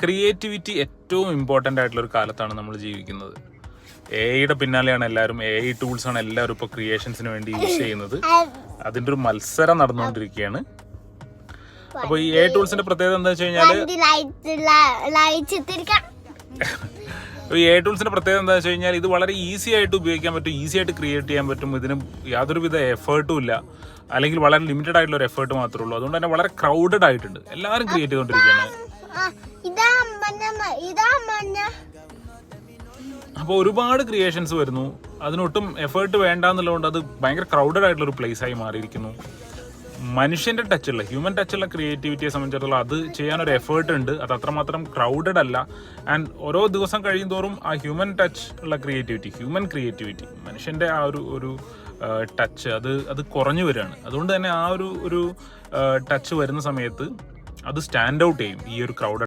Creativity ഏറ്റവും important ആയിട്ടുള്ള ഒരു കാലത്താണ് നമ്മൾ ജീവിക്കുന്നത്. എഐയുടെ പിന്നാലെയാണ് എല്ലാവരും, AI ടൂൾസ് ആണ് എല്ലാവരും ഇപ്പോൾ ക്രിയേഷൻസിന് വേണ്ടി യൂസ് ചെയ്യുന്നത്. അതിൻ്റെ ഒരു മത്സരം നടന്നുകൊണ്ടിരിക്കുകയാണ്. അപ്പോൾ ഈ AI ടൂൾസിന്റെ പ്രത്യേകത എന്താ വെച്ച് കഴിഞ്ഞാൽ ഇത് വളരെ ഈസി ആയിട്ട് ഉപയോഗിക്കാൻ പറ്റും, ഈസി ആയിട്ട് ക്രിയേറ്റ് ചെയ്യാൻ പറ്റും. ഇതിന് യാതൊരുവിധ എഫേർട്ടും ഇല്ല, അല്ലെങ്കിൽ വളരെ ലിമിറ്റഡ് ആയിട്ടുള്ള ഒരു എഫേർട്ട് മാത്രമേ ഉള്ളൂ. അതുകൊണ്ട് തന്നെ വളരെ ക്രൗഡഡ് ആയിട്ടുണ്ട്, എല്ലാവരും ക്രിയേറ്റ് ചെയ്തുകൊണ്ടിരിക്കുകയാണ്. അപ്പോൾ ഒരുപാട് ക്രിയേഷൻസ് വരുന്നു, അതിനൊട്ടും എഫേർട്ട് വേണ്ട എന്നുള്ളതുകൊണ്ട് അത് ഭയങ്കര ക്രൗഡഡ് ആയിട്ടുള്ള ഒരു പ്ലേസ് ആയി മാറിയിരിക്കുന്നു. മനുഷ്യൻ്റെ ടച്ചുള്ള, ഹ്യൂമൻ ടച്ചുള്ള ക്രിയേറ്റിവിറ്റിയെ സംബന്ധിച്ചിടത്തോളം അത് ചെയ്യാനൊരു എഫേർട്ട് ഉണ്ട്, അത് അത്രമാത്രം ക്രൗഡഡ് അല്ല. ആൻഡ് ഓരോ ദിവസം കഴിയും തോറും ആ ഹ്യൂമൻ ടച്ച് ഉള്ള ഹ്യൂമൻ ക്രിയേറ്റിവിറ്റി, മനുഷ്യൻ്റെ ആ ഒരു ടച്ച് അത് കുറഞ്ഞു വരികയാണ്. അതുകൊണ്ട് തന്നെ ആ ഒരു ടച്ച് വരുന്ന സമയത്ത് അത് സ്റ്റാൻഡ് ഔട്ട് ചെയ്യും ഈ ഒരു ക്രൗഡ്